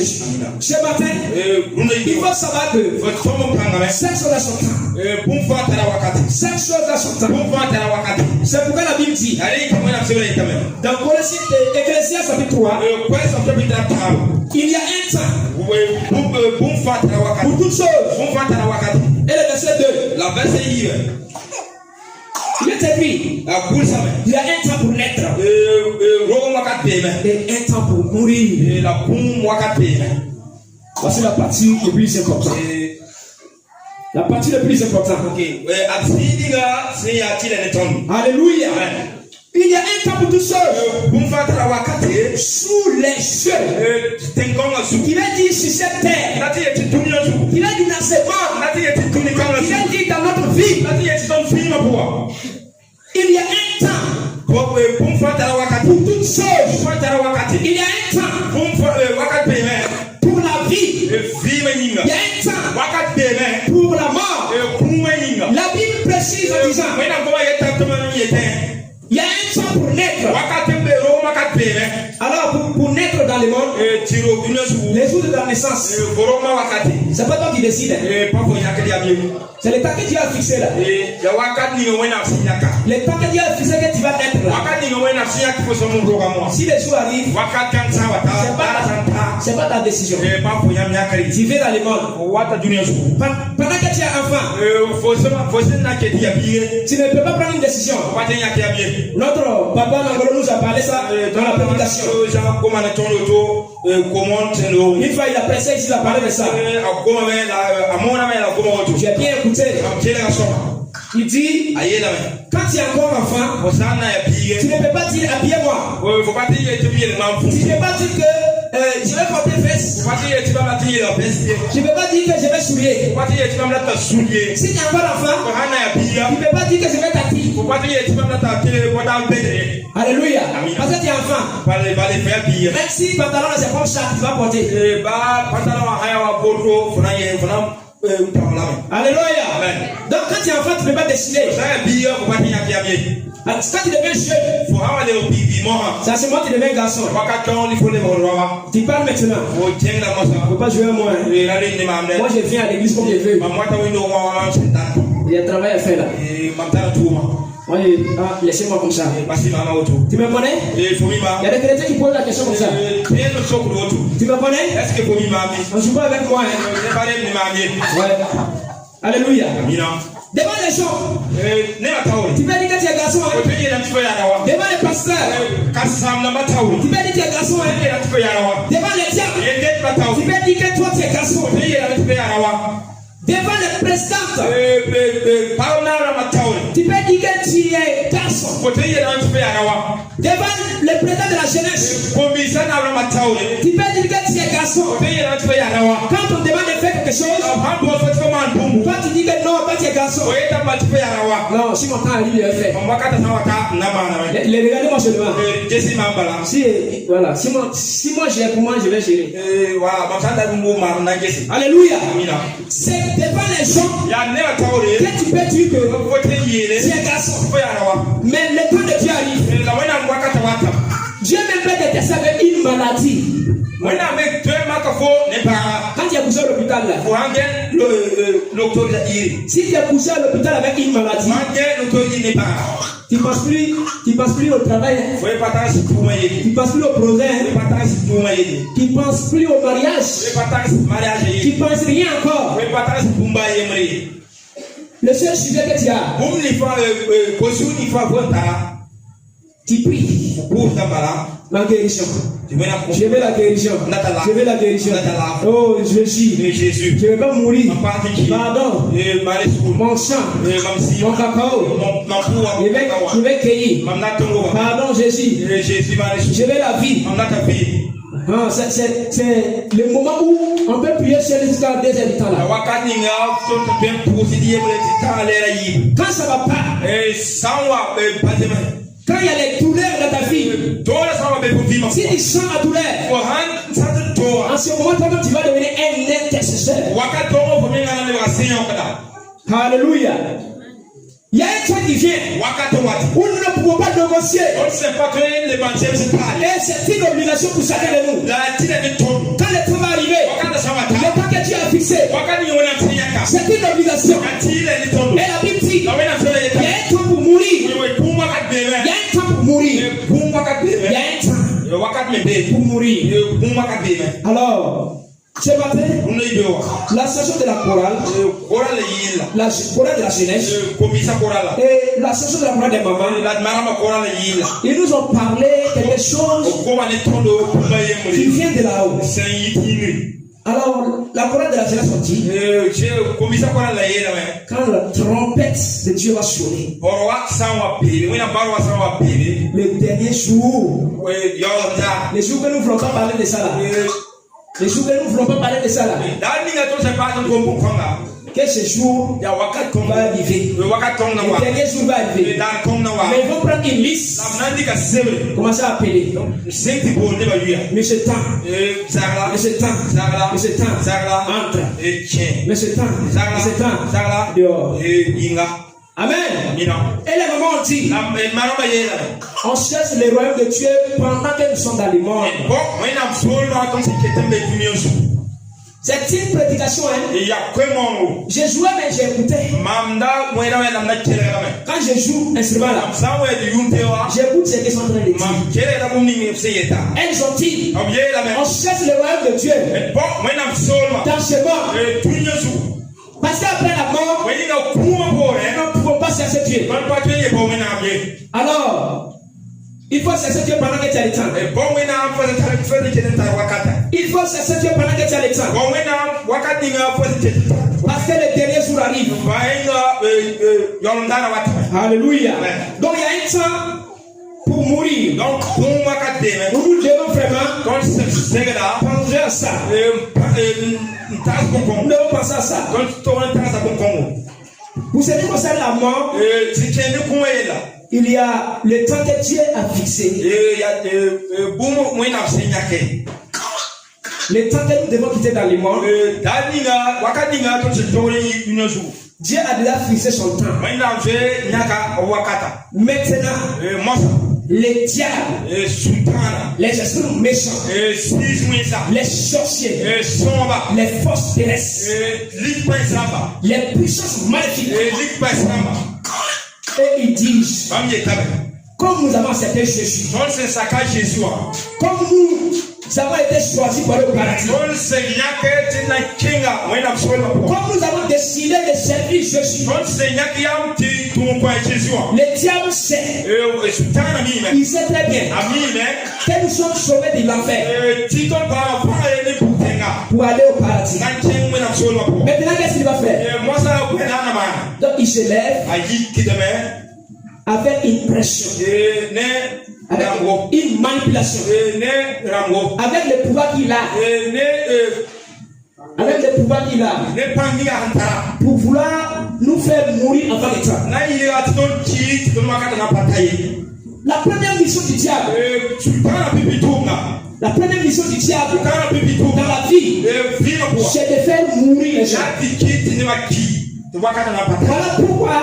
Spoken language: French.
Ce matin, il faut savoir que chaque chose a son temps. Chaque chose a son temps. C'est pourquoi la Bible dit dans Ecclésiaste chapitre 3, il y a un temps pour toutes choses. Et le verset 2, la verset 2, il est écrit, il y a un temps pour naître et un temps pour mourir. Voici la partie la plus importante. La partie la plus importante. Alléluia. Il y a un temps pour tout seul. Sous les cieux. Il a dit sur cette terre. Il a dit dans ces mondes. Il a dit dans notre vie. Il y a un temps pour toutes choses. Il y a un temps pour la vie. Il y a un temps pour la mort. La Bible précise en disant il y a un temps pour naître. Alors pour naître dans le monde, les jours de ta naissance, c'est pas toi qui décides. C'est le temps que Dieu a fixé là. Le temps que Dieu a fixé que tu vas naître là. Si les jours arrivent, c'est pas ta décision. Tu vis dans le monde. Pendant que tu es enfant, tu ne peux pas prendre une décision. Notre papa Nangolo nous a parlé ça dans la prédication. Une fois il a pressé ici, il a parlé de ça. J'ai bien écouté. Il dit, quand tu es encore enfant, tu ne peux pas dire habillez-moi. Tu ne peux pas dire que je vais porter fesses. Je ne peux pas dire que je vais souiller. Si tu es encore enfant, tu ne peux pas dire que je vais t'attirer. Alléluia. Parce que tu es enfant. Même si pantalon c'est comme ça, tu vas porter. Alléluia. Donc quand tu es enfant, tu ne peux pas décider. Quand tu deviens jeune, c'est à ce moment tu deviens garçon. Tu parles maintenant. Tu ne peux pas jouer à moi. Moi je viens à l'église comme je veux. Il y a un travail à faire là. Moi, laissez-moi comme ça. Tu me connais? Il y a des chrétiens qui posent la question comme ça. Tu me connais? On ne joue pas avec moi. Ouais. Alléluia. Devant les gens, tu peux dire que tu es garçon. Devant les pasteurs, tu peux dire que tu es garçon. Devant les diables, tu peux dire que toi tu es garçon. Devant les présidentes, tu peux dire que tu es garçon. Devant le président de la jeunesse, tu peux dire que tu es garçon. Quand on demande de faire quelque chose, toi tu dis que non, toi tu es garçon. Non, si mon temps arrive, il est fait. Regardez-moi seulement. Voilà, si moi j'ai pour moi, je vais gérer. Alléluia. C'est devant les gens que tu peux dire que tu es garçon. Mais le temps de Dieu arrive. Dieu même peut détester avec une maladie. Quand tu es poussé à l'hôpital là, si tu es poussé à l'hôpital avec une maladie, tu ne passes plus au travail, tu ne passes plus au projet, tu ne penses plus au mariage, tu ne penses rien encore. Le seul sujet que tu as, tu pries la guérison. Je veux la guérison. Je veux la guérison. Oh Jésus, je ne veux pas mourir. Pardon. Mon sang, mon cacao, je vais cueillir. Pardon Jésus, je veux la vie. Ah, c'est le moment où on peut prier seul jusqu'à 2 heures du temps là. Quand ça va pas, quand il y a les douleurs dans ta vie, si tu sens la douleur, en ce moment toi tu vas devenir un intercesseur. Alléluia. Il y a un temps qui vient où nous ne pouvons pas négocier. Et c'est une obligation pour chacun de nous. Quand le temps va arriver, C'est une obligation. Et la Bible dit, il y a un temps pour mourir. Il y a un temps pour mourir. Il y a un temps pour mourir. Alors, ce matin, la session de la chorale, la chorale de la jeunesse et la session de la chorale des mamans, ils nous ont parlé quelque chose qui vient de là-haut. Alors, la chorale de la jeunesse ont dit, quand la trompette de Dieu va sonner, le dernier jour, les jours que nous ne voulons pas parler de ça là, les jours que nous ne voulons pas parler de ça là, que ce jour va arriver, le dernier jour va arriver, mais ils vont prendre une liste, commencer à appeler Monsieur Temps, Monsieur Temps, Monsieur Temps, entre, Monsieur Temps, dehors. Amen. Et les mamans ont dit, on cherche le royaume de Dieu pendant que nous sommes dans le monde. C'est une prédication, hein? J'ai joué, mais j'ai écouté. Quand je joue instrument là, j'écoute ce qu'ils sont en train de dire. Elles ont dit, on cherche le royaume de Dieu dans ce monde. Parce qu'après la mort, nous ne pouvons pas chercher Dieu. Alors, il faut chercher Dieu pendant que tu as le temps. Il faut chercher Dieu pendant que tu as le temps. Parce que le dernier jour arrive. Alléluia. Donc il y a un temps pour mourir. Donc nous devons vraiment penser à ça. Nous devons penser à ça. Pour ce qui concerne la mort, il y a le temps que Dieu a fixé. Le temps que nous devons quitter dans le monde. Dieu a déjà fixé son temps. Maintenant, les diables, les esprits méchants, les sorciers, les forces terrestres, les puissances maléfiques, et ils disent, comme nous avons accepté Jésus, comme nous avons été choisis pour le paradis, comme nous avons décidé de servir Jésus, le diable sait, il sait très bien que nous sommes sauvés de l'enfer pour aller au paradis. Maintenant, qu'est-ce qu'il va faire? Donc il se lève avec une pression, avec une manipulation, avec le pouvoir qu'il a, pour vouloir nous faire mourir avant le temps. La première mission du diable, dans la vie, c'est de faire mourir les gens. Voilà pourquoi